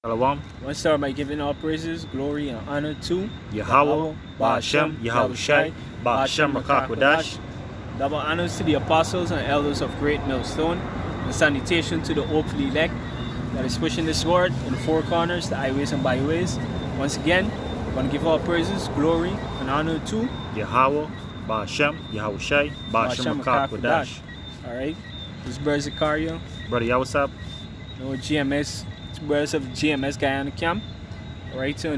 Shalom. I want to start by giving all praises, glory, and honor to Yahweh, Ba'ashem, Yahushai, Ba'ashem Rakakwadash. Double honors to the apostles and elders of Great Millstone, and salutation to the hopefully elect that is pushing this word in the four corners, the highways and byways. Once again, I want to give all praises, glory, and honor to Yahweh, Ba'ashem, Yahushai, Ba'ashem Rakakwadash. Alright, this is Brother Zakaria. Brother, yeah, what's up? No GMS. Brothers of GMS Guyana camp. Alright, so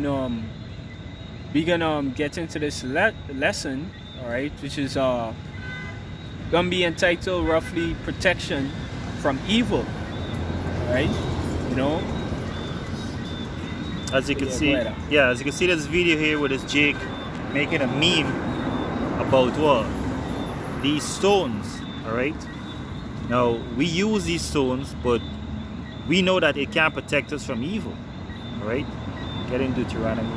we're gonna get into this lesson, alright, which is gonna be entitled roughly protection from evil. Alright, you know. As you can see, as you can see this video here with this Jake making a meme about what? These stones, alright? Now we use these stones, but we know that it can protect us from evil, right? Get in Deuteronomy.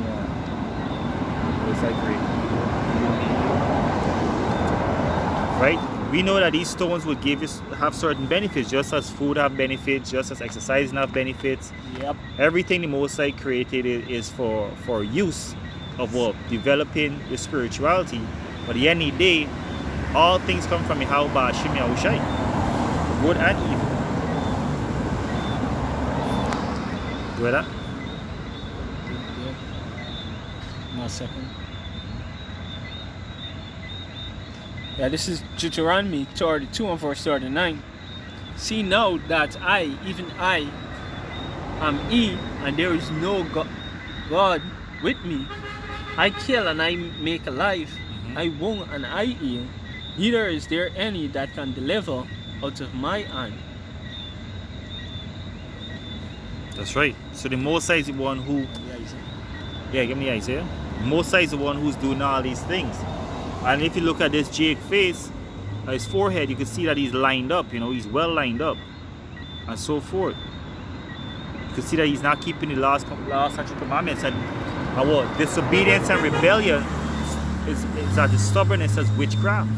What's that great? Right? We know that these stones would have certain benefits, just as food have benefits, just as exercising have benefits. Yep. Everything the Most High created is for use of what? Developing your spirituality. But at the end of the day, all things come from Yahweh Ba'ashem Yahushai, good and evil. Where that? Yeah. 1 second. Yeah, this is Deuteronomy 32 and verse 39. See now that I, even I, am He, and there is no God with me. I kill and I make alive. I wound and I heal. Neither is there any that can deliver out of my hand. That's right. So the Most High is the one who... Yeah, give me Isaiah. The Most High is the one who's doing all these things. And if you look at this Jake face, his forehead, you can see that he's lined up, you know, he's well lined up. And so forth. You can see that he's not keeping the last statute commandments. And what? Disobedience and rebellion is that the stubbornness as witchcraft.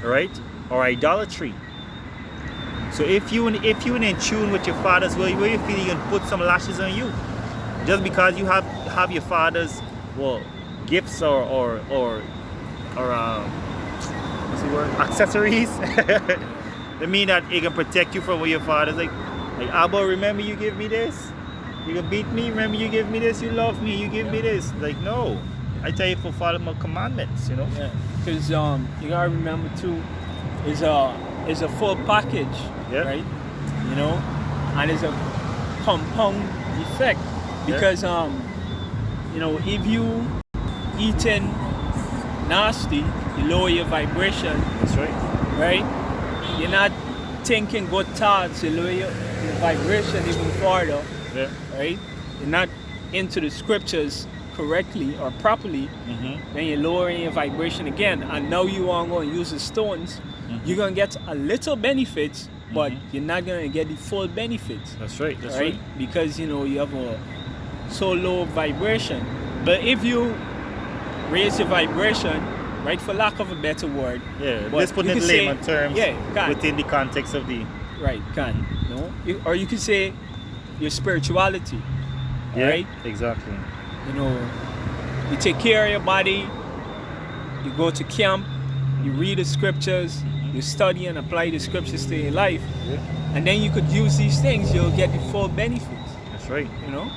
Alright? Or idolatry. So if you in tune with your father's will, where you feel you can put some lashes on you, just because you have your father's gifts or what's the word, accessories, they mean that it can protect you from what your father's like Abba, remember you give me this, you can beat me, remember you give me this, you love me, you give me this. Like, no, I tell you for follow my commandments, you know. Yeah, because you gotta remember too, is a full package, right? You know, and it's a compound effect because you know, if you eating nasty, you lower your vibration. That's right. Right? You're not thinking good thoughts, you lower your vibration even further. Yeah. Right? You're not into the scriptures correctly or properly, then you're lowering your vibration again, and now you are going to use the stones. You're going to get a little benefits, but you're not going to get the full benefits. That's right. That's right. Because, you know, you have a so low vibration. But if you raise your vibration, right, for lack of a better word, let's put it in layman terms, within the context of the you know, or you could say your spirituality, right? Exactly. You know, you take care of your body, you go to camp, you read the scriptures, you study and apply the scriptures to your life, and then you could use these things, you'll get the full benefits. That's right. You know?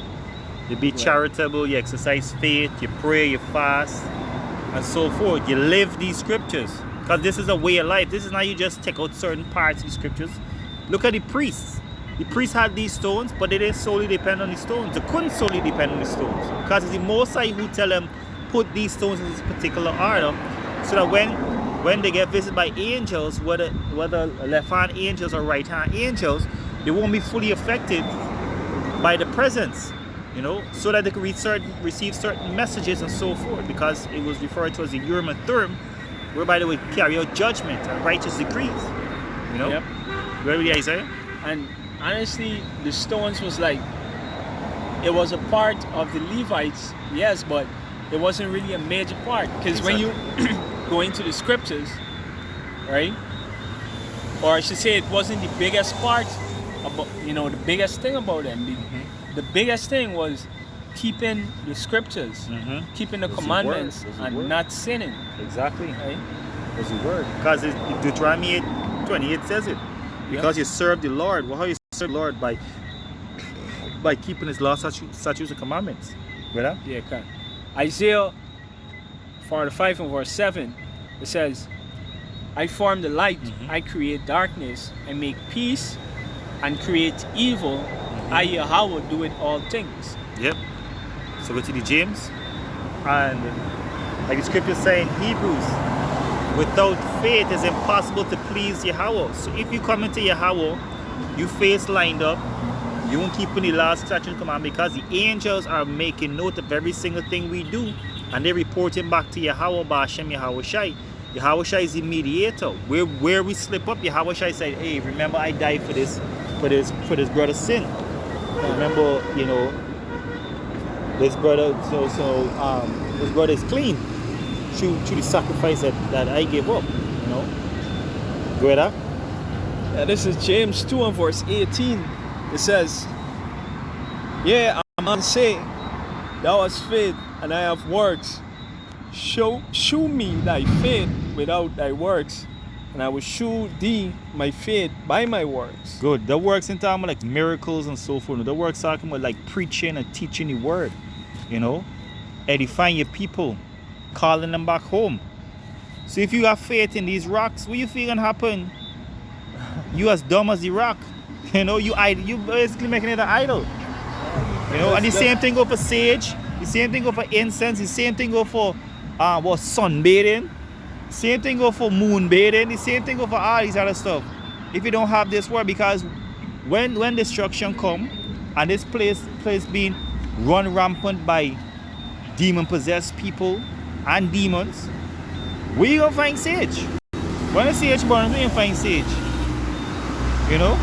You be charitable, you exercise faith, you pray, you fast, and so forth. You live these scriptures. Because this is a way of life. This is not you just take out certain parts of these scriptures. Look at the priests. The priests had these stones, but they didn't solely depend on the stones. They couldn't solely depend on the stones. Because it's the Most High who tell them, put these stones in this particular order, so that when they get visited by angels, whether left-hand angels or right-hand angels, they won't be fully affected by the presence, you know, so that they can receive certain messages and so forth, because it was referred to as the Urim and Thummim, whereby they would carry out judgment and righteous decrees, you know. Where with Isaiah? And honestly, the stones was like, it was a part of the Levites, yes, but it wasn't really a major part, because when you go into the scriptures, right, or I should say it wasn't the biggest part about, you know, the biggest thing about them. the biggest thing was keeping the scriptures, keeping the commandments, and not sinning. Exactly. Right? Was the word. Because Deuteronomy 28 says it. Because you serve the Lord. Well, how you serve the Lord? By keeping his laws, statutes, and commandments. Right? Yeah, okay. Isaiah 45 and verse 7, it says, I form the light, I create darkness, I make peace and create evil. I, Yahweh, do it all things. Yep. So go to the James, and like the scripture saying, Hebrews, without faith it's impossible to please Yahweh. So if you come into Yahweh, you face lined up, you won't keep any laws, statutes, and commandments, because the angels are making note of every single thing we do, and they're reporting back to Yahweh by Hashem Yahweh Shai. Yahweh Shai is the mediator. Where we slip up, Yahweh Shai said, hey, remember I died for this brother's sin. Remember, you know, this brother, this brother is clean through the sacrifice that I gave up, you know. Go ahead. Yeah, this is James 2 and verse 18. It says, yeah, a man say, thou hast faith and I have works. Show me thy faith without thy works, and I will show thee my faith by my works. Good. That works in time like miracles and so forth. That works talking about like preaching and teaching the word, you know, edifying your people, calling them back home. So if you have faith in these rocks, what you feel gonna happen? You as dumb as the rock, you know. You basically making it an idol, you know. And the same thing go for sage, the same thing go for incense, the same thing go for sunbathing, same thing go for moonbathing, the same thing go for all these other stuff. If you don't have this word, because when destruction come and this place being run rampant by demon possessed people and demons, where you gonna find sage? When the sage burns, where you find sage? You know?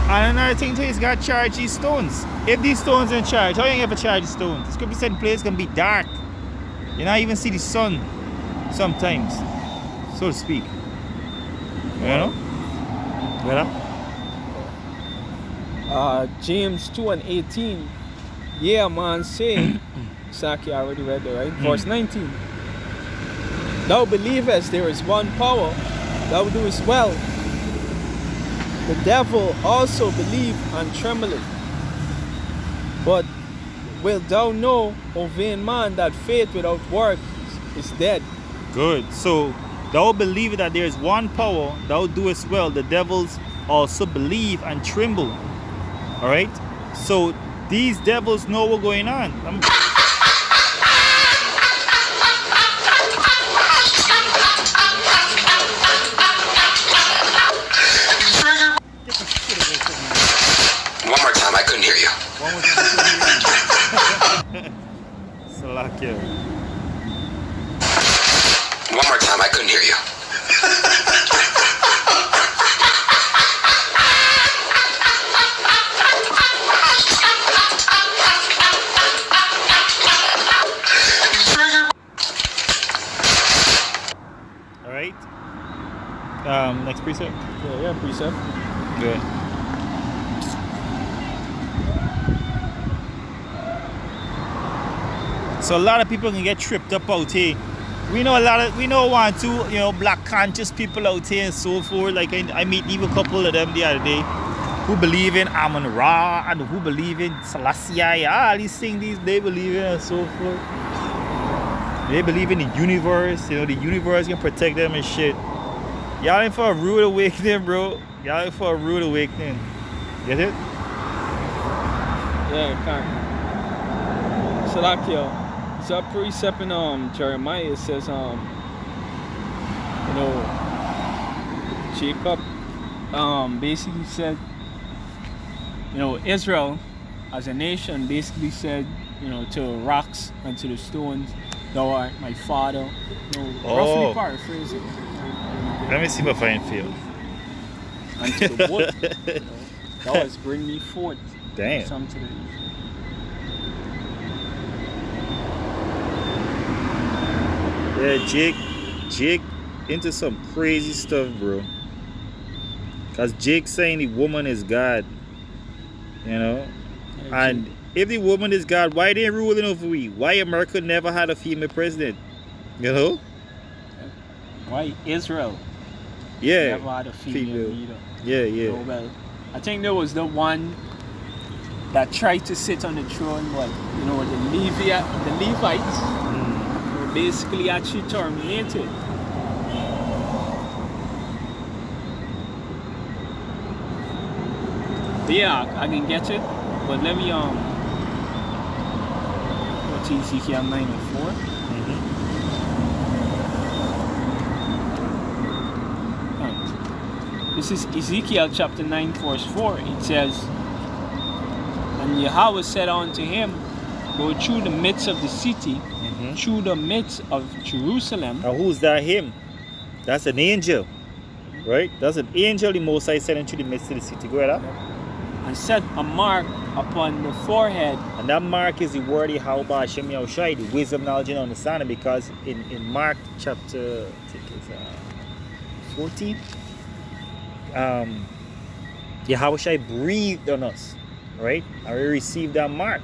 And another thing too is got to charge these stones. If these stones in charge, how you ever charge the stones? The scripture said the place can be dark. You not even see the sun sometimes, so to speak. You know? James 2 and 18. Yeah, man, say, Saki already read it, right? Verse 19. Thou believest there is one power, thou doest well. The devil also believe and trembleth. But wilt thou know, O vain man, that faith without works is dead? Good. So thou believe that there is one power, thou doest well. The devils also believe and tremble. All right. So these devils know what's going on. One more time, I couldn't hear you. One more time. Salakia. One more time, I couldn't hear you. All right. Next precept. Yeah, precept. Good. So a lot of people can get tripped up out here. We know one, two, you know, black conscious people out here and so forth. Like I meet even a couple of them the other day who believe in Amun Ra and who believe in Selassie. All these things they believe in and so forth. They believe in the universe. You know, the universe can protect them and shit. Y'all in for a rude awakening, bro. Y'all in for a rude awakening. Get it? Yeah, kind. Salakia. It's a precept in Jeremiah. It says, Jacob basically said, Israel as a nation basically said, to rocks and to the stones, thou art my father. Roughly paraphrasing. Let me see if I find feel. And to the wood, thou hast bring me forth. Damn. Some to the Yeah, Jake into some crazy stuff, bro. Cause Jake saying the woman is God, you know. And if the woman is God, why they ruling over we? Why America never had a female president? You know? Why Israel never had a female leader? Yeah. Oh, well, I think there was the one that tried to sit on the throne, but you know, the Levites were basically actually terminated. Yeah, I can get it, but let me go to Ezekiel 9:4. This is Ezekiel chapter 9 verse 4. It says, "And Yahweh said unto him, Go through the midst of the city, through the midst of Jerusalem." Now who's that him? That's an angel, right? That's an angel the Most High sent into the midst of the city. Go ahead. "And set a mark upon the forehead." And that mark is the word of Yahweh Hashem Yahushai, the wisdom, knowledge, and understanding. Because in Mark chapter, I think it's 14, Yahushai breathed on us, right? And we received that mark.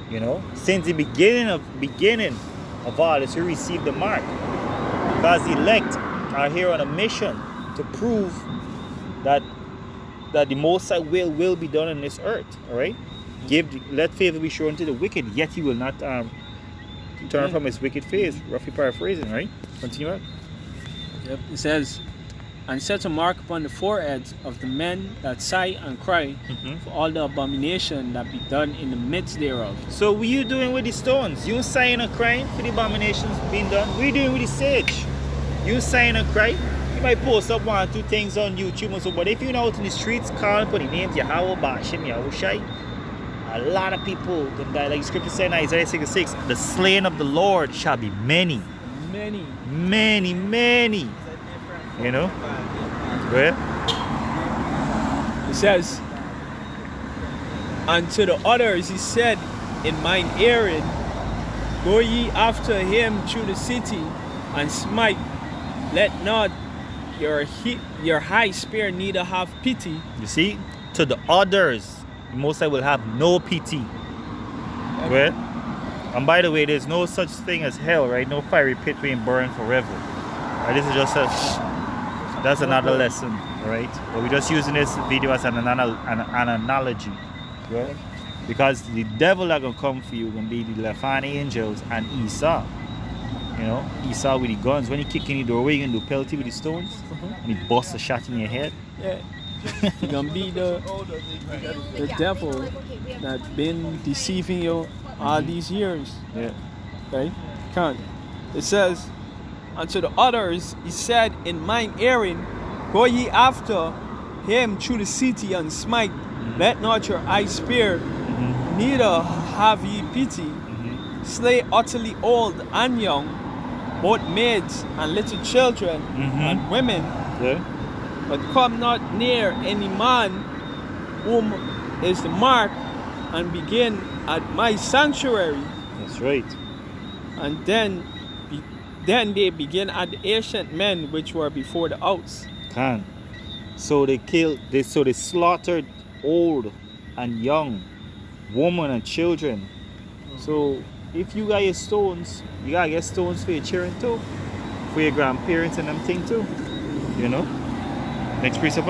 You know, since the beginning of all this, we received the mark. Because the elect are here on a mission to prove that the Most High will be done on this earth. All right, let favor be shown to the wicked, yet he will not turn from his wicked face. Roughly paraphrasing, right? Continue on. Yep. It says, "And set a mark upon the foreheads of the men that sigh and cry for all the abomination that be done in the midst thereof." So what you doing with the stones? You sighing and crying for the abominations being done? What are you doing with the sage? You sighing and crying? You might post up 1 or 2 things on YouTube and so, but if you're out in the streets calling for the names Yahweh Ba'ashem Yahushai, a lot of people can die. Like the scripture said in Isaiah 66, the slain of the Lord shall be many. Many. You know? Go ahead. It says, "And to the others he said in mine hearing, Go ye after him through the city, and smite. Let not your high spirit neither have pity." You see? To the others, the Most High will have no pity. Go ahead. And by the way, there's no such thing as hell, right? No fiery pit being burned forever. Right? This is just that's another lesson, right? But we're just using this video as an analogy, right? Because the devil that gonna come for you gonna be the Lephani angels and Esau. You know, Esau with the guns. When he kick in the door, what you gonna do? Pelty with the stones? And he busts a shot in your head? Yeah. You're gonna be the devil that's been deceiving you all these years. Yeah. Okay? Can't. It says, "Unto the others he said in mine hearing, Go ye after him through the city and smite. Let not your eyes spare, neither have ye pity. Slay utterly old and young, both maids and little children and women. Yeah. But come not near any man whom is the mark, and begin at my sanctuary." That's right. And then they begin at the ancient men which were before the house. So they slaughtered old and young, women and children. So if you got your stones, you gotta get stones for your children too, for your grandparents and them thing too. You know? Next precept.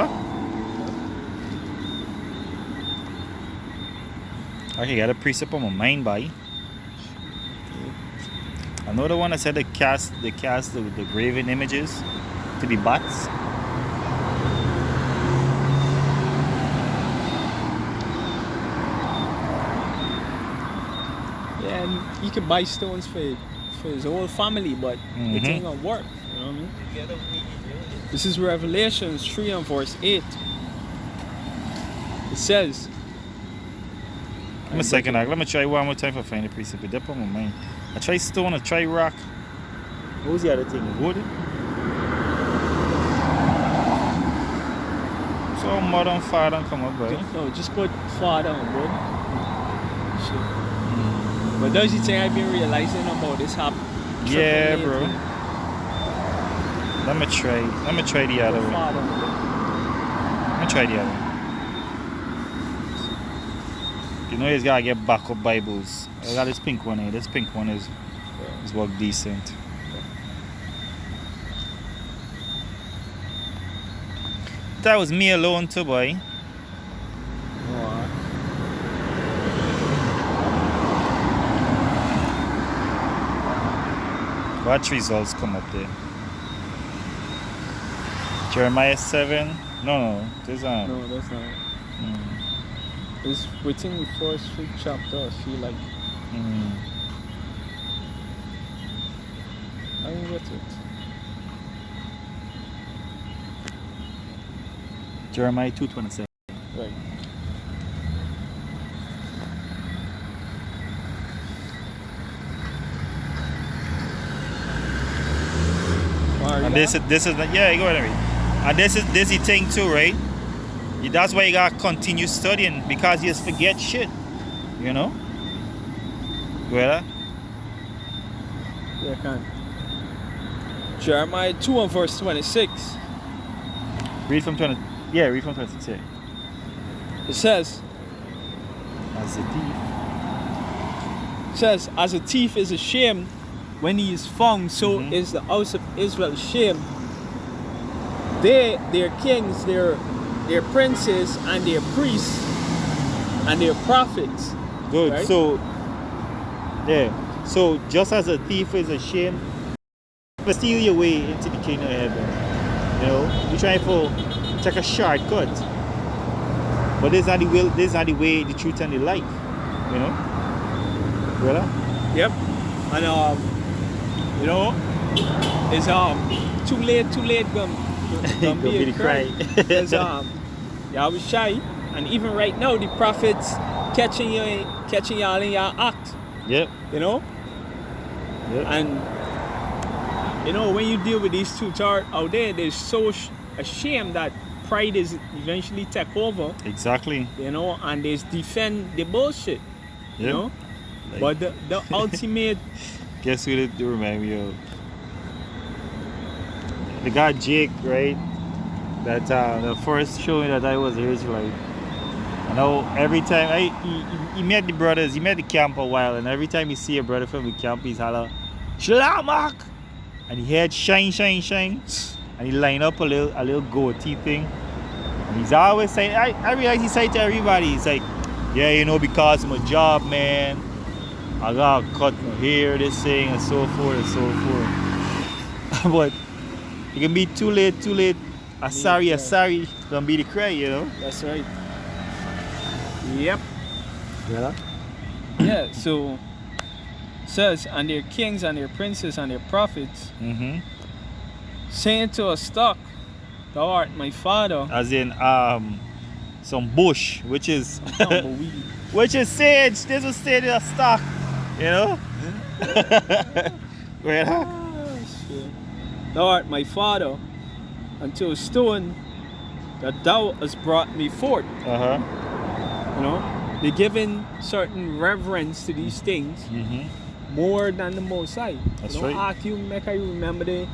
Okay, got a precept on my mind, boy. Another one that said they cast the graven images to be bats. Yeah, and he could buy stones for his whole family, but it ain't gonna work. You know what I mean? This is Revelations 3 and verse 8. It says, Give me a second, let me try one more time for find the precept. That's on my mind. I try stone, I try rock. What was the other thing? Wood? So mud and fire don't come up, right? No, just put fire down, bro. Shit. But those the thing I've been realizing about this hap. Yeah, bro. Let me try the other one. Let me try the other one. You know he's gotta get backup Bibles. I got this pink one here. This pink one is work decent. That was me alone too, boy. Watch results come up there. Jeremiah 7. No, there's No, that's not it. It's within the first 3 chapters. I feel like I didn't get it. Jeremiah 2:27. Right. And this is yeah, you go ahead and read. And this is the thing too, right? That's why you gotta continue studying, because you just forget shit. You know? Go ahead. Yeah, I can. Jeremiah 2 and verse 26. Read from 20. Yeah, read from 26. Yeah. It says, As a thief. It says, as a thief is ashamed when he is found, so is the house of Israel ashamed. They, their kings, their princes, and their priests, and their prophets. Good. Right? So, yeah. So, just as a thief is ashamed to steal your way into the kingdom of heaven, you know, you're trying to take a shortcut. But this is not the will, this is not the way, the truth, and the life. You know? Brother? Yep. And you know, it's too late gonna be a cry. Because yeah, I was shy, and even right now the prophets catching y'all in your act. Yep. You know? Yep. And you know, when you deal with these two out there, they're so ashamed that pride is eventually take over. Exactly. You know, and they defend the bullshit. You know? Like, but the ultimate... Guess who they remind me of? The guy Jake, right? That the first showing that I was Israelite. I know every time he met the brothers, he met the camp a while, and every time you see a brother from the camp, he's holler, Shalom, Mark! And he had shine, and he line up a little goatee thing. And he's always saying, I realize he said to everybody, he's like, yeah, you know, because of my job, man, I gotta cut my hair, this thing, and so forth and so forth. But it can be too late. A sorry, it's gonna be the cry, you know? That's right. Yep. Yeah. Yeah, so says, and their kings and their princes and their prophets, saying to a stock, thou art my father. As in some bush, which is weed. which is sage. This was stayed in a stock, you know? Well, shit. Thou art my father, unto a stone that thou hast brought me forth. You know, they're giving certain reverence to these things more than the Most High. That's you know, right. Make I remember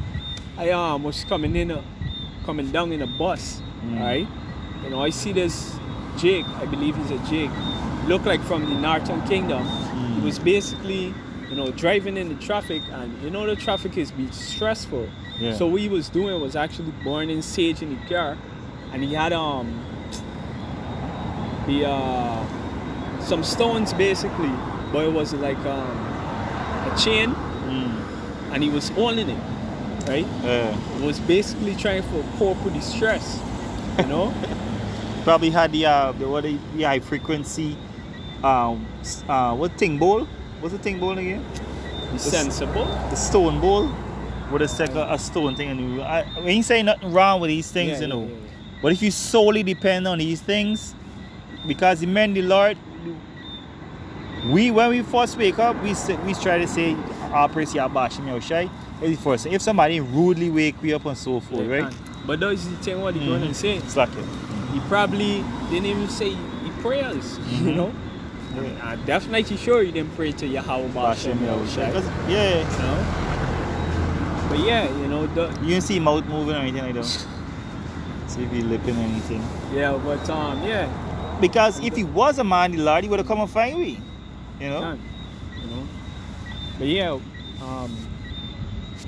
I was coming down in a bus, right? You know, I see this Jake, I believe he's a Jake, look like from the Northern Kingdom. He was basically, you know, driving in the traffic, and you know the traffic is be stressful. Yeah. So what he was doing was actually burning sage in the car, and he had some stones basically, but it was like a chain, and he was holding it, right? It was basically trying to cope with the stress, you know. Probably had the high frequency what thing bowl? What's the thing bowl again? The sensible. The stone bowl. With a stone thing, and we ain't saying nothing wrong with these things, you know. Yeah. But if you solely depend on these things, because the men, the Lord, when we first wake up, we try to say, praise Yahbashim Yahushai. It's the first thing. If somebody rudely wake me up and so forth, right? But that's the thing what he going to say. It's like it. He probably didn't even say he prayers, you know. Yeah. I'm definitely sure he didn't pray to Yahweh Bashim Yahushai. Yeah. You know? But yeah, you know, you didn't see mouth moving or anything like that. See if he lipping or anything. Yeah, but yeah. because if he was a man, the Lord, he would have come and find me. You know? You know? But yeah,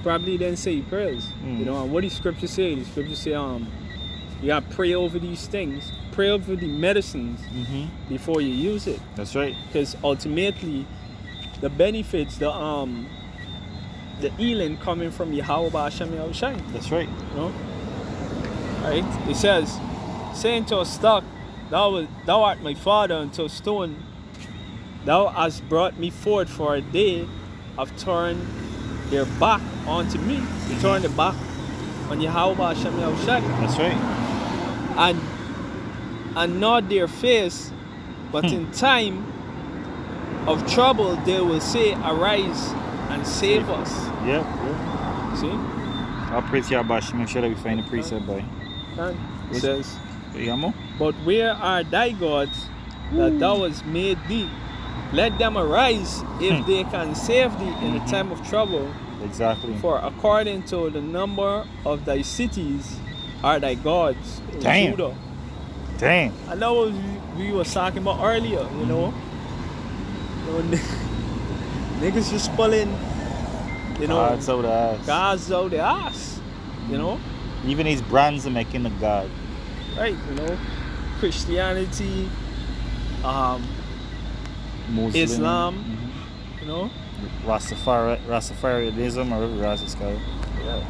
probably didn't say prayers. You know, and what the scripture say? The scripture say, you gotta pray over these things, pray over the medicines before you use it. That's right. Because ultimately, the benefits, the healing coming from Yahweh Ba'Hashem Yahushai. That's right. You know? Right? It says, saying to a stock, thou art my father, and to a stone, thou hast brought me forth for a day of turn their back onto me. To turn the back on Yahweh Ba'Hashem Yahushai. That's right. And not their face, but in time of trouble they will say, arise and save us. Yeah. See? I'll praise Yahweh. Make sure that we find the precept by. It says, Yamo? but where are thy gods that thou hast made thee? Let them arise if they can save thee in the time of trouble. Exactly. For according to the number of thy cities are thy gods in Damn. Judah. Damn. And that was we were talking about earlier, you know. Niggas just pulling, you know, God's out the ass. God's out the ass, you know. Even his brands are making a God. Right, you know. Christianity, Muslim, Islam, you know. Rastafarianism, or whatever Rastafari. Yeah.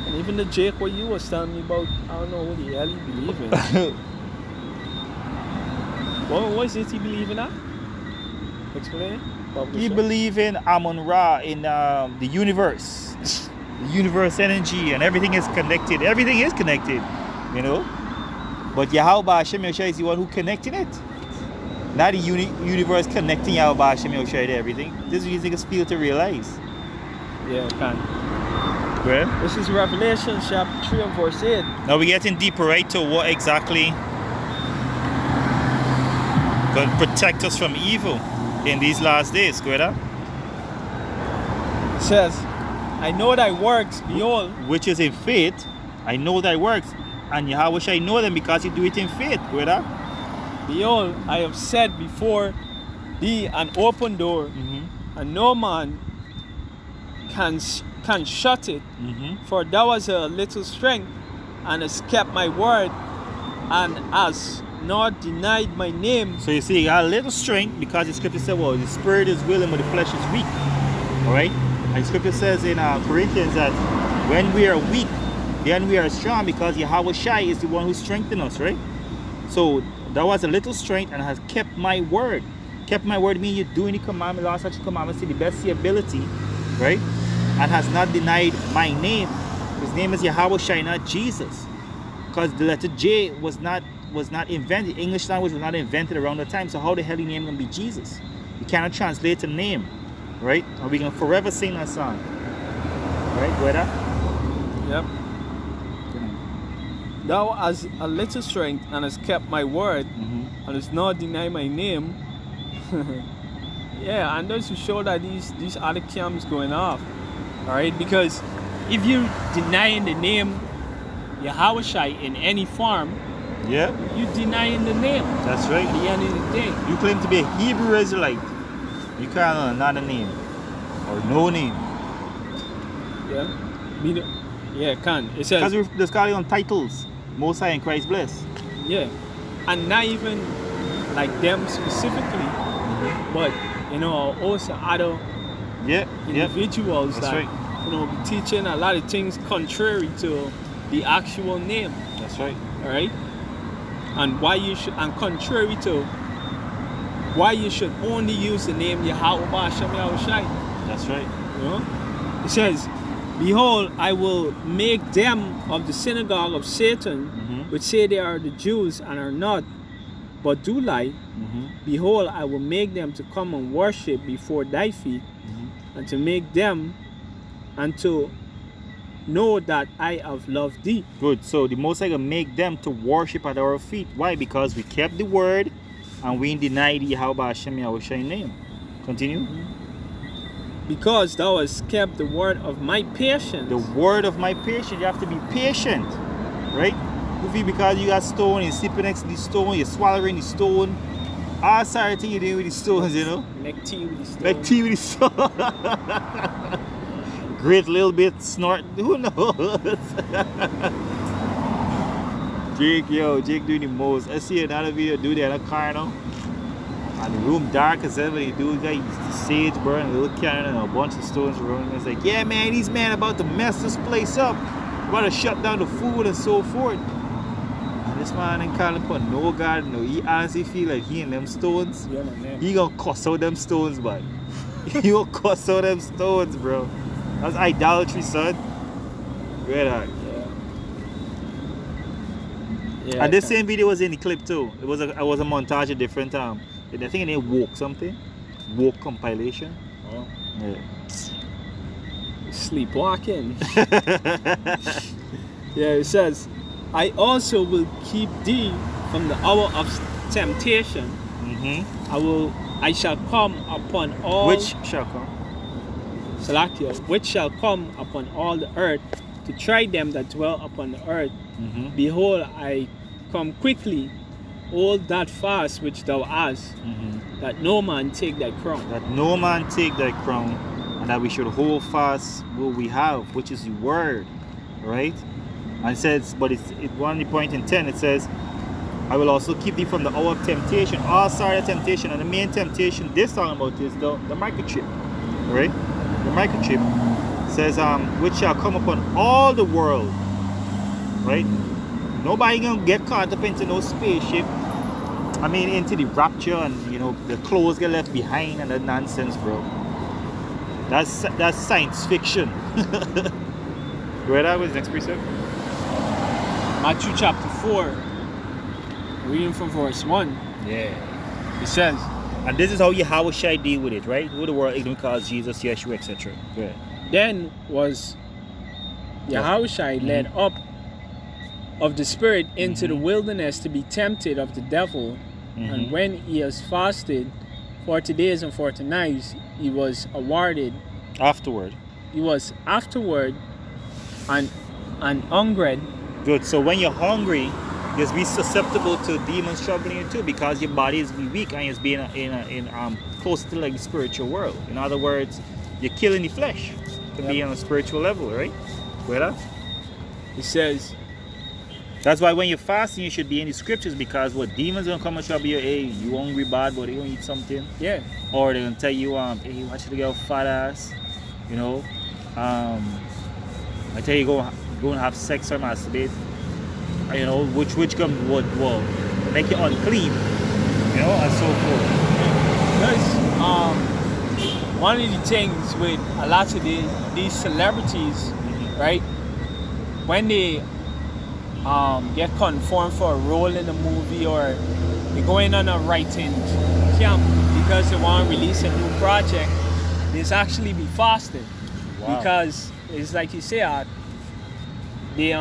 And even the Jake what you was telling me about, I don't know what the hell he believe in. What is it he believe in at? Explain. He believe in Amun-Ra, in the universe. The universe energy, and everything is connected. Everything is connected, you know. But Yahweh Ba'Hashem Yahushai is the one who connected it. Not the universe connecting Yahweh Ba'Hashem Yahushai to everything. This is what you niggas feel to realize. Yeah, can. Where? This is Revelation chapter 3 and verse 8. Now we're getting deeper, right, to what exactly going to protect us from evil in these last days. Go ahead. It says, I know thy works, behold. Which is in faith. I know thy works. And Yahweh shall know them because you do it in faith. Go ahead. Behold, I have set before thee an open door, and no man can shut it. For thou hast a little strength, and hast kept my word, and hast not denied my name. So you see, you got a little strength because the scripture said, well, the spirit is willing, but the flesh is weak. Alright? And the scripture says in Corinthians that when we are weak, then we are strong, because Yahweh Shai is the one who strengthens us, right? So that was a little strength and has kept my word. Kept my word means you're doing the commandment, law, such commandments to the best of your ability, right? And has not denied my name. His name is Yahweh Shai, not Jesus. Because the letter J was not invented. English language was not invented around the time. So how the hell the name gonna be Jesus? You cannot translate a name, right? And we can forever sing that song. Right, Gweda? Yep. Thou hast a little strength and hast kept my word, and hast not denied my name. Yeah, and those who show that these other camps going off. Alright, because if you denying the name Yahweh Shai in any form, yeah, you denying the name. That's right. At the end of the day. You claim to be a Hebrew Israelite. You can't know another name. Or no name. Yeah. Yeah, can. It says, because we're just calling on titles. Most High and Christ bless. Yeah. And not even like them specifically, but you know, also other individuals That's that right. you know be teaching a lot of things contrary to the actual name. That's right. Alright? And why you should, and contrary to why you should only use the name Yahweh Ba'Hashem Yahushai. That's right. You know? It says, behold, I will make them of the synagogue of Satan, which say they are the Jews and are not, but do lie. Behold, I will make them to come and worship before thy feet, and to make them and to know that I have loved thee. Good. So the Most High gonna make them to worship at our feet. Why? Because we kept the word and we denied Yahweh Hashem Yahushai name. Continue. Because thou hast kept the word of my patience. The word of my patience. You have to be patient, right? feel because you got stone, you're sleeping next to the stone, you're swallowing the stone. All sorry thing you doing with the stones, you know? Make tea with the stone. Make tea with the stone. Great little bit snort. Who knows? Jake doing the most. I see another video do that in a car now. And the room dark as ever. The dude got the sage burn, a little cannon, and a bunch of stones around. It's like, yeah, man, these men about to mess this place up. About to shut down the food and so forth. And this man ain't calling for no God. No, he honestly feel like he and them stones. Yeah, man. He gonna cuss out them stones, man. He gonna cuss out them stones, bro. That's idolatry, son. Great art. Yeah, and this same video was in the clip too. It was a montage of different I think they woke something. Woke compilation. Oh. Yeah. Sleepwalking. Yeah, it says, I also will keep thee from the hour of temptation. I shall come upon all. Which shall come? Salakia, which shall come upon all the earth to try them that dwell upon the earth. Behold, I come quickly. Hold that fast which thou hast, that no man take thy crown. That no man take thy crown, and that we should hold fast what we have, which is the word, right? And it says, but it's one point in 10, it says, I will also keep thee from the hour of temptation, all sort of temptation. And the main temptation this talking about is the microchip, right? The microchip says, which shall come upon all the world, right? Nobody gonna get caught up into no spaceship. I mean, into the rapture, and you know the clothes get left behind and that nonsense, bro. That's science fiction. Where that was next precept? Matthew chapter 4, reading from verse 1. Yeah. It says, and this is how Yahweh shall deal with it, right? Who the world ignorant calls Jesus, Yeshua, etc. Yeah. Then was Yahushai led up of the Spirit into the wilderness to be tempted of the devil. And when he has fasted 40 days and 40 nights, he was awarded. Afterward. He was afterward and hungered. Good. So when you're hungry, you'll be susceptible to demons troubling you too, because your body is weak and it's being close to like the spiritual world. In other words, you're killing the flesh to be on a spiritual level, right? Where? It says, that's why when you're fasting, you should be in the scriptures, because what demons gonna come and trouble you, hey, you hungry bad, but they gonna eat something. Yeah. Or they're gonna tell you, hey, watch the girl fat ass, you know. I tell you, go and have sex or masturbate, you know, which will make you unclean, you know, and so forth. Because one of the things with a lot of these celebrities, right, when they get confirmed for a role in a movie, or they're going on a writing camp because they want to release a new project, there's actually be fasting. Wow. Because it's like you say, they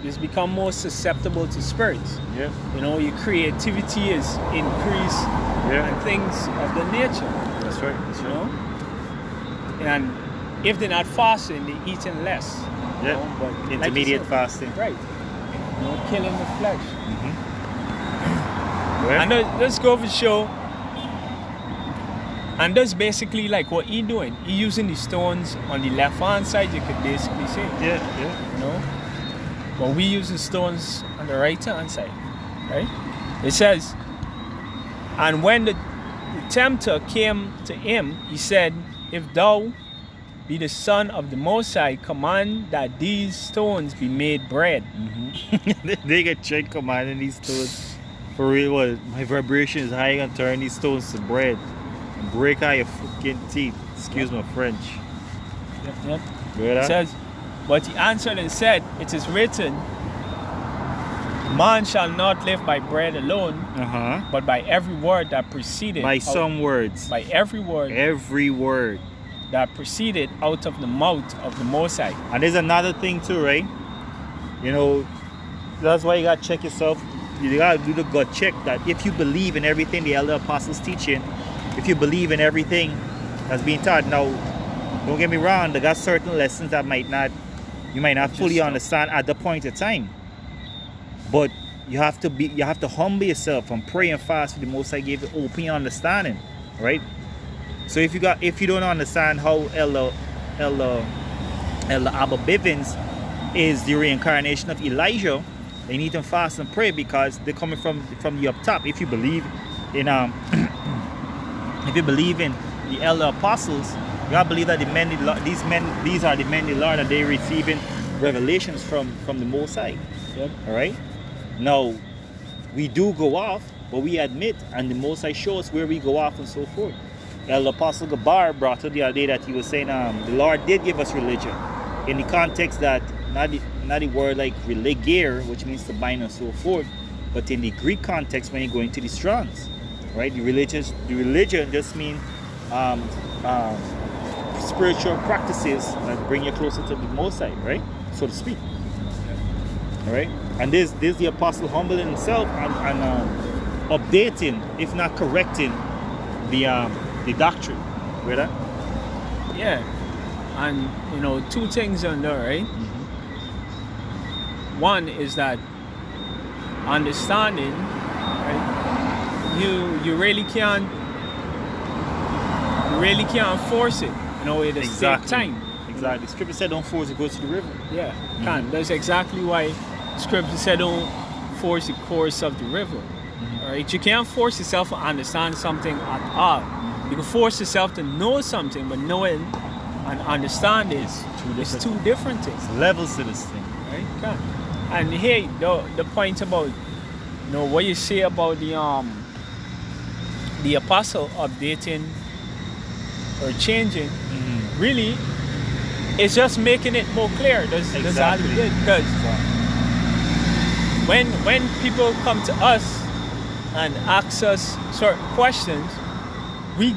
just become more susceptible to spirits. Yeah. You know, your creativity is increased, and things of the nature. That's right. That's you know? And if they're not fasting, they're eating less. Yeah. You know? But intermediate like fasting. Right. You know, killing the flesh. Well, and let's go over the show. And that's basically like what he doing. He using the stones on the left hand side, you could basically say. Yeah. You know? But we use the stones on the right hand side. Right? It says, and when the tempter came to him, he said, if thou be the Son of the Most High, command that these stones be made bread. They get tricked commanding these stones. For real, what? My vibration is high, and turn these stones to bread. And break out your fucking teeth. Excuse my French. Yep. It says, but he answered and said, it is written, man shall not live by bread alone, but by every word that proceeded. By some words. By every word. Every word that proceeded out of the mouth of the Most High. And there's another thing too, right? You know, that's why you gotta check yourself. You gotta do the gut check, that if you believe in everything the elder apostles teaching, if you believe in everything that's being taught. Now, don't get me wrong, there got certain lessons that you might not fully understand at the point of time. But you have to humble yourself and pray and fast for the Most High give you open your understanding, right? So if you don't understand how Elder Abba Bivens is the reincarnation of Elijah, they need to fast and pray because they're coming from the up top. If you believe in if you believe in the elder apostles, you gotta believe that these are the men the Lord, and they're receiving revelations from the Most High. Yep. All right. Now we do go off, but we admit, and the Most High shows us where we go off and so forth. Elder Apostle Gabar brought up the other day that he was saying the Lord did give us religion in the context that not the word like religare, which means to bind and so forth, but in the Greek context when you go into the Strongs, right? The religion just means spiritual practices that bring you closer to the Most High, right? So to speak. All right, and this the apostle humbling himself and updating, if not correcting, the doctrine. Read that? Yeah, and you know, two things on there, right? Mm-hmm. One is that understanding, right? You really can't force it. You know, it takes time. Exactly. Scripture said, "Don't force it; go to the river." Yeah, Mm-hmm. can. That's exactly why Scripture said, "Don't force the course of the river." Mm-hmm. All right, you can't force yourself to understand something at all. You can force yourself to know something, but knowing and understanding is two different things. It's levels to this thing. Right? Can. And hey, the point about, you know, what you say about the apostle updating or changing, Mm-hmm. really, it's just making it more clear. That's all it did. Because when people come to us and ask us certain questions, we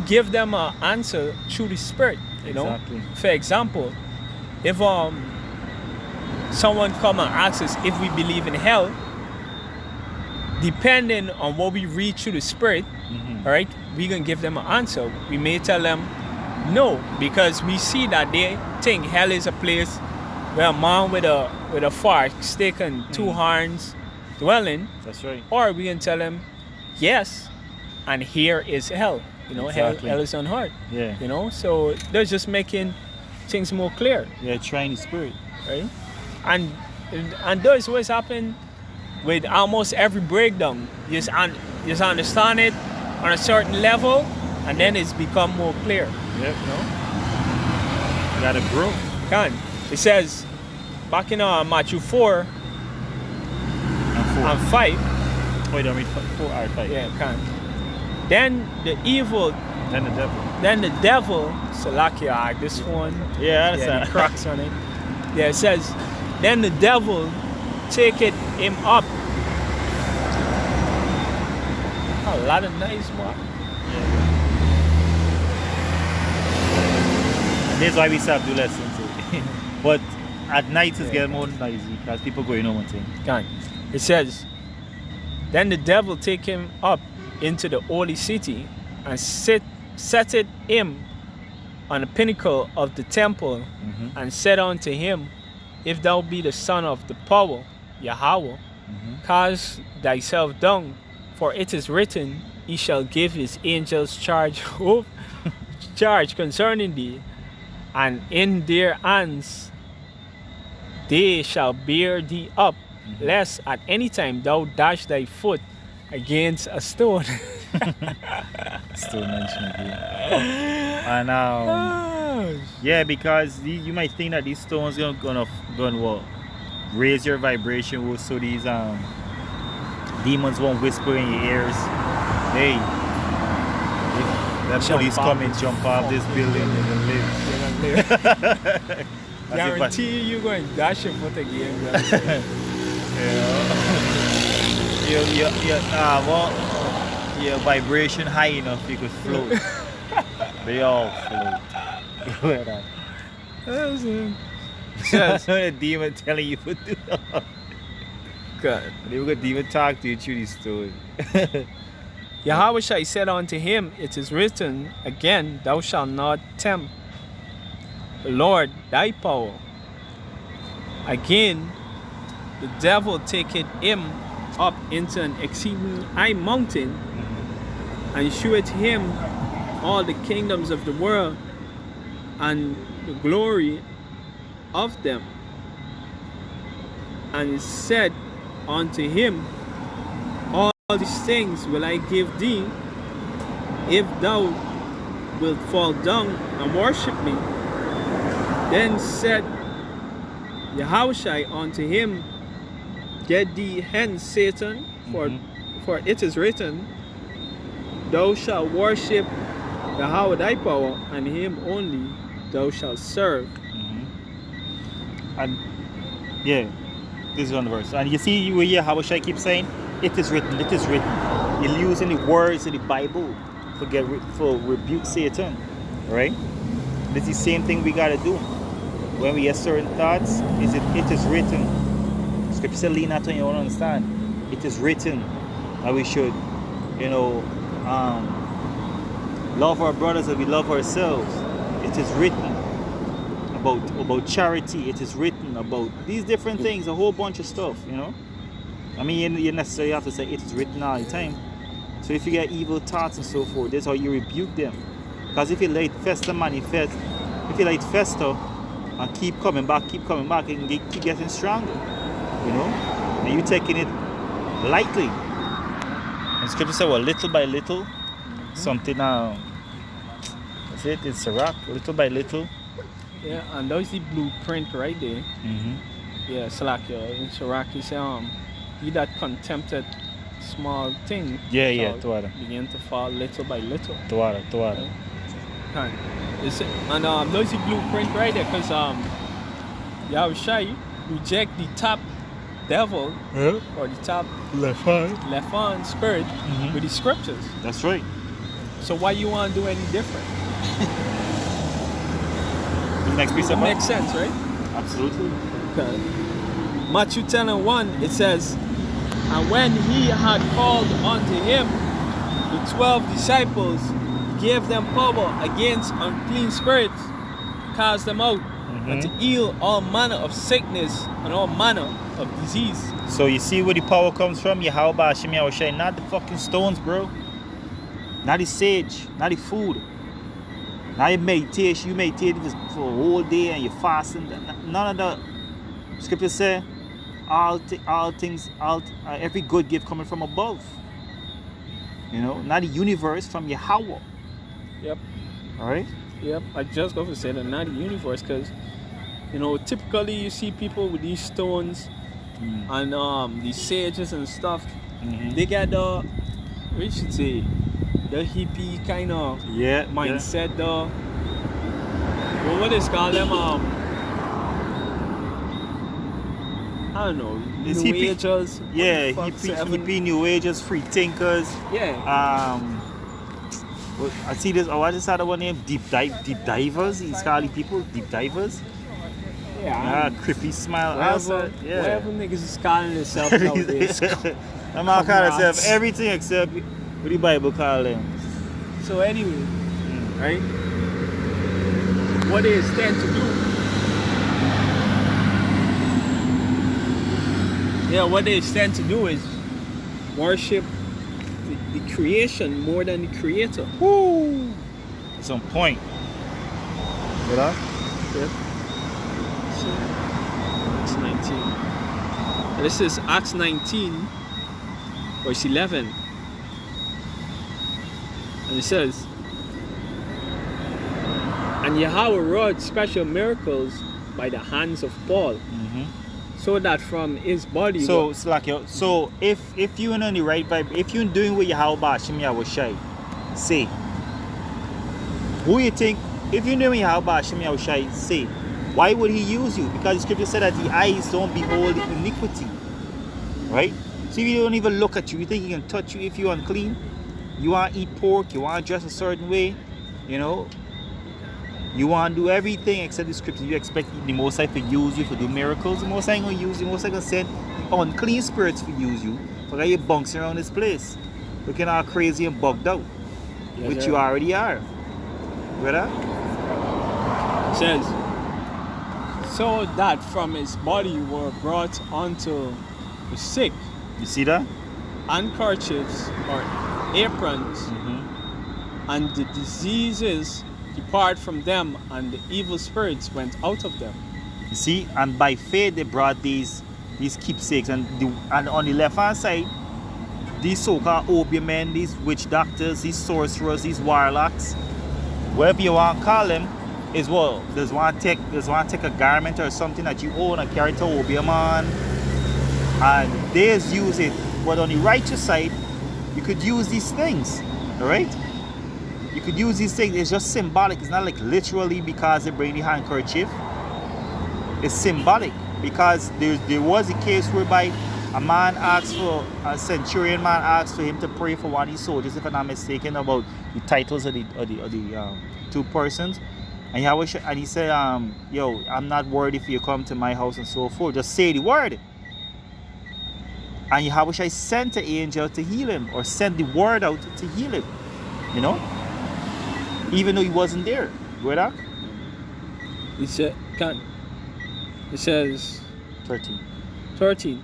give them an answer through the Spirit. You know. For example, if someone come and asks us if we believe in hell, depending on what we read through the Spirit, Mm-hmm. all right, we can give them an answer. We may tell them no, because we see that they think hell is a place where a man with a fork, stick, and two horns dwelling. That's right. Or we can tell them yes, and here is hell. You know, Exactly. hell is on earth. Yeah. You know, so they're just making things more clear, Yeah, trying the Spirit. right? And that's what's happened with almost every breakdown. You just understand it on a certain level, and then it's become more clear. Yep. You know? You gotta grow. It says back in Matthew 4 and 5. Wait, don't read 4 or 5. Yeah, can. Then the evil, Then the devil. Salakia, this one. Yeah, that's Yeah, the cracks on it. Yeah, it says, then the devil taketh him up. A lot of nice mark. That's why we start do lessons. But at night it's getting more noisy because people going home and things. Can. It says, then the devil take him up into the holy city and setteth him on the pinnacle of the temple, Mm-hmm. and said unto him, if thou be the son of the power, Yahweh, Mm-hmm. cast thyself down, for it is written, he shall give his angels charge concerning thee, and in their hands they shall bear thee up, lest at any time thou dash thy foot against a stone. Still mentioning it. And yeah, because you might think that these stones gonna what, raise your vibration, so these demons won't whisper in your ears. Hey, if that police come and jump off this building, you're gonna live. Guarantee you're going to dash your foot again. Your vibration high enough you could float. They all float. That's it. A demon telling you what to do. God. They were gonna demon talk to you through this story. Yahweh said unto him, it is written again, thou shalt not tempt the Lord thy power. Again, the devil taketh him up into an exceeding high mountain, and sheweth him all the kingdoms of the world and the glory of them, and said unto him, all these things will I give thee, if thou wilt fall down and worship me. Then said Yahushua unto him, get thee hence, Satan, for it is written, thou shalt worship Yahweh thy power, and him only thou shalt serve. And yeah, this is one verse. And you see where Yahushua keeps saying, it is written, it is written. He's using the words of the Bible for rebuke Satan, right? This is the same thing we gotta do when we get certain thoughts. It is written. Scripture says, lean not on your own understand. It is written that we should, love our brothers as we love ourselves. It is written about charity. It is written about these different things, a whole bunch of stuff, I mean, you necessarily have to say it is written all the time. So if you get evil thoughts and so forth, that's how you rebuke them. Because if you let it fester, manifest, if you let it fester and keep coming back, it can keep getting stronger, and you taking it lightly. And scripture says, well, little by little, something, that's it, it's a rock, little by little. Yeah, and there's the blueprint right there. Yeah, it's like in Sirach, you say, he that contempted small thing, begin to fall little by little. Right? And there's the blueprint right there, because Yahushua reject the top devil or the top left hand spirit with the scriptures. That's right. So why you want to do any different? The next piece it makes sense, right? Absolutely. Okay. Matthew 10:1, it says, and when he had called unto him the 12 disciples, he gave them power against unclean spirits, cast them out, and to heal all manner of sickness and all manner of disease. So you see where the power comes from? Yahweh Hashem Yahushua, not the fucking stones, bro. Not the sage, not the food. Not your meditation. You meditate for a whole day and you're fasting. None of that. Scripture says, every good gift coming from above. Not the universe, from Yahweh. Yep. Alright? Yep. I just got to say that, not the universe, because typically you see people with these stones and these sages and stuff. They get the, what you should say, the hippie kind of mindset. The what is called them? I don't know. It's New hippie, Agers. Yeah, hippie, New Agers, free thinkers. Yeah. I see this. Oh, I just had one name. Deep divers. These call people deep divers. Yeah. Creepy smile. Whatever niggas is calling themselves nowadays. I'm not calling themselves everything except what the Bible call them. So anyway, right? What they stand to do? Yeah, what they stand to do is worship the creation more than the creator. Woo! It's on point. You know? Yep. So, Acts 19. This is Acts 19, verse 11. And it says, and Yahweh wrought special miracles by the hands of Paul, so that from his body. So if you're in the right vibe, if you're doing what Yahweh Hashem Yahushua say, who you think? If you're doing what Yahweh Hashem Yahushua say, why would he use you? Because the scripture said that the eyes don't behold iniquity, right? So if you don't even look at you, you think he can touch you if you're unclean? You want to eat pork, you want to dress a certain way, you want to do everything except the scripture. You expect the Most High to use you to do miracles. The Most High going to use you. The Most High going to send unclean spirits to use you. Because you're bouncing around this place, looking all crazy and bugged out, which you already are. Brother? It says, so that from his body were brought unto the sick You see that? handkerchiefs or aprons, and the diseases depart from them, and the evil spirits went out of them. You see, and by faith they brought these keepsakes, and on the left hand side, these so-called opium men, these witch doctors, these sorcerers, these warlocks, whatever you want to call them, is well, there's one take a garment or something that you own and carry to opium on, and they use it. But on the righteous side, you could use these things, all right? You could use these things. It's just symbolic. It's not like literally because they bring the handkerchief. It's symbolic because there was a case whereby a centurion man asked for him to pray for one of his soldiers, if I'm not mistaken, about the titles of the two persons. And he said, yo, I'm not worried if you come to my house and so forth. Just say the word. And Yahweh sent an angel to heal him, or sent the word out to heal him. You know? Even though he wasn't there. Go ahead. It says 13.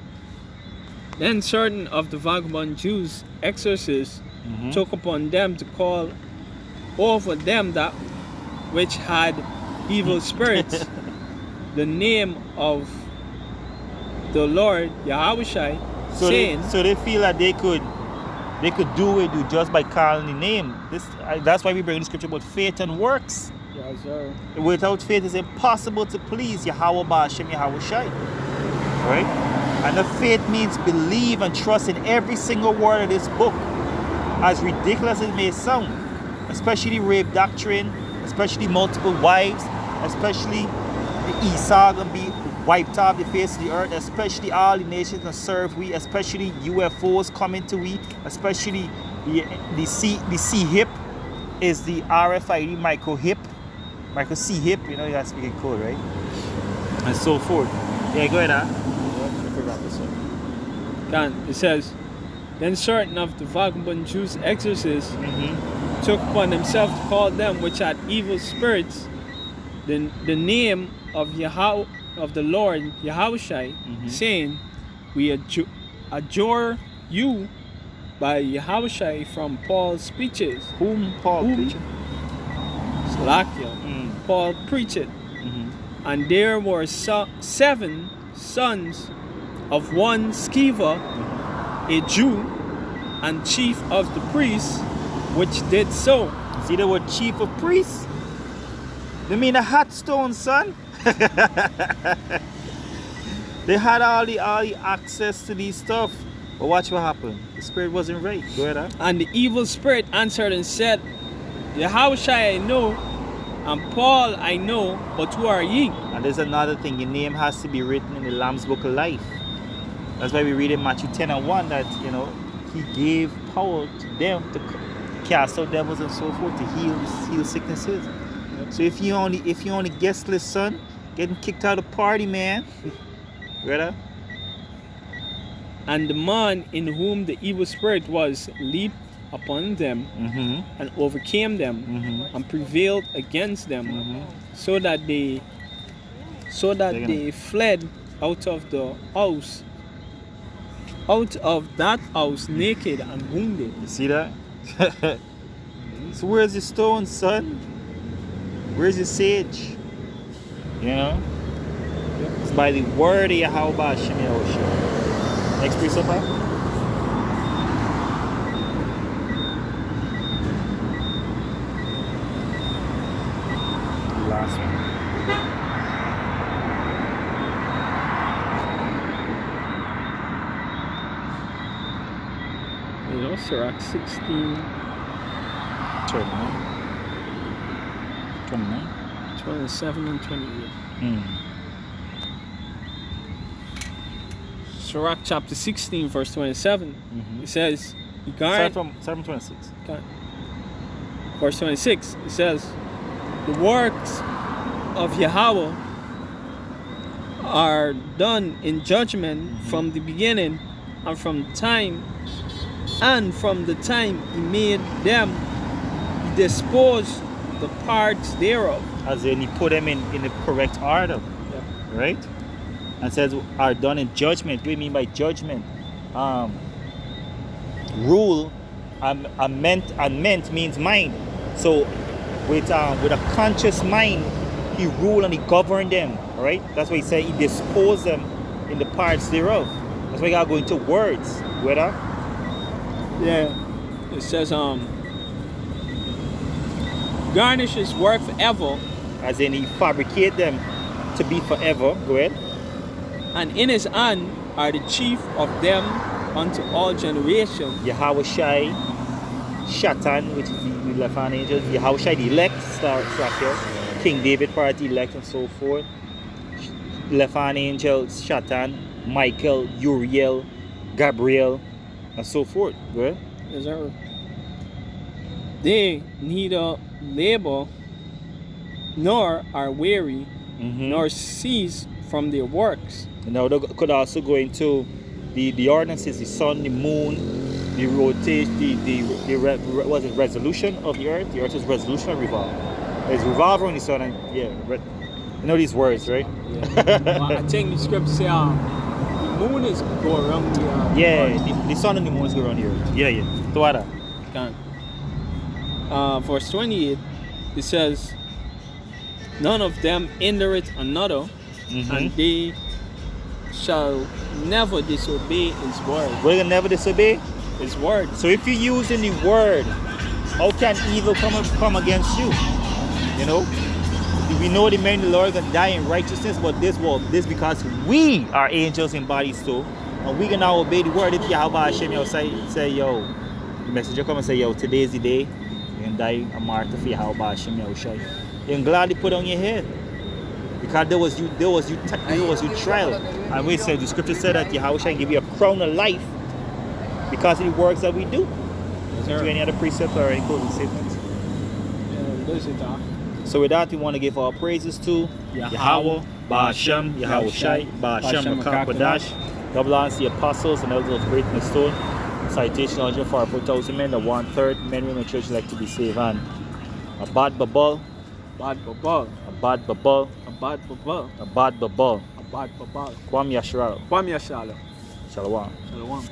Then certain of the vagabond Jews, exorcists, took upon them to call over them that which had evil spirits the name of the Lord Yahweh, saying, so they feel that they could do it just by calling the name. That's why we bring the scripture about faith and works. Yes, sir. Without faith, it's impossible to please Yahweh Ba'ashem Yahweh Shai. Right? And the faith means believe and trust in every single word of this book. As ridiculous as it may sound, especially rape doctrine, especially multiple wives, especially the Esau gonna be wiped off the face of the earth, especially all the nations that serve we, especially UFOs coming to we, especially the C hip is the RFID micro C hip, you know, you have to speak in code, right? And so forth. Yeah, go ahead, It says, then certain of the vagabond Jews, exorcists, took upon themselves to call them which had evil spirits the name of Yahweh, of the Lord Yahweh, saying, we adjure you by Yahweh from Paul's speeches. Whom Paul preached? Paul preached. And there were 7 sons of one Sceva, a Jew, and chief of the priests, which did so. See the word chief of priests? They mean a hot stone, son. They had all the access to these stuff. But watch what happened. The spirit wasn't right. Go ahead. And the evil spirit answered and said, Yahweh I know, and Paul I know, but who are ye? And there's another thing. Your name has to be written in the Lamb's Book of Life. That's why we read in Matthew 10:1 that, you know, he gave power to them to cast out devils and so forth, to heal sicknesses. So if you only guest list, son, getting kicked out of the party, man. Right? And the man in whom the evil spirit was leaped upon them and overcame them and prevailed against them, so that they fled out of that house naked and wounded. You see that? So where's your stone, son? Where's your sage? You know? It's by the word of Yahweh Ba'ashem Yahweh Shai. Next precept, huh? Last one. You know, Sirach 16. 29, 27 and 28. Sirach chapter 16 verse 27. It says, start from 26. Okay. Verse 26, it says, the works of Yahweh are done in judgment from the beginning, and from the time he made them, he disposed the parts thereof. As in, he put them in the correct order. right? And says are done in judgment. What do you mean by judgment? Rule and meant means mind. So with a conscious mind, he rule and he govern them, right? That's why he said he dispose them in the parts thereof. That's why you gotta go into words, whether? Yeah. It says garnish his work forever. As in he fabricate them to be forever. Go ahead. And in his hand are the chief of them unto all generations. Yahweh Shai, Shatan, which is the left hand angels. Yahweh Shai, the elect, starts here. King David party elect and so forth. Left hand angels, Shatan, Michael, Uriel, Gabriel, and so forth. Go ahead. Yes, sir. They neither labor nor are weary, nor cease from their works. Now they could also go into the ordinances, the sun, the moon, the rotation, was it resolution of the earth? The earth is resolution or revolve? It's revolve around the sun and you know these words, right? Yeah. Well, I think the script say the moon is go around the earth. Yeah, the sun and the moon is go around the earth. Yeah. Tuada. Verse 28, it says, none of them hindereth another, and they shall never disobey his word. We're gonna never disobey his word. So if you use in the word, how can evil come against you? You know? We know the man the Lord gonna die in righteousness, but this because we are angels in bodies too, and we can now obey the word. If Yahweh Hashem say yo, the messenger come and say yo, today is the day you can die a martyr for Yahweh Hashem Yahushai. You're glad to put on your head. Because there was you trial. And we said the scripture said that Yahweh shall give you a crown of life because of the works that we do. Is there any other precept or any closing statements? So with that we want to give our praises to Yahweh, Ba'ashem, Yahweh Shai, Ba'ashem Makapadash, double honors the apostles and elders of great stone. Citation 104,000 men, the 1/3 men, women, church like to be saved. And Abad Babal. Abad Babal. Abad Babal. Abad Babal. Abad Babal. Abad Babal. Kwam Yashral. Kwam Yashala. Shalom. Shalom.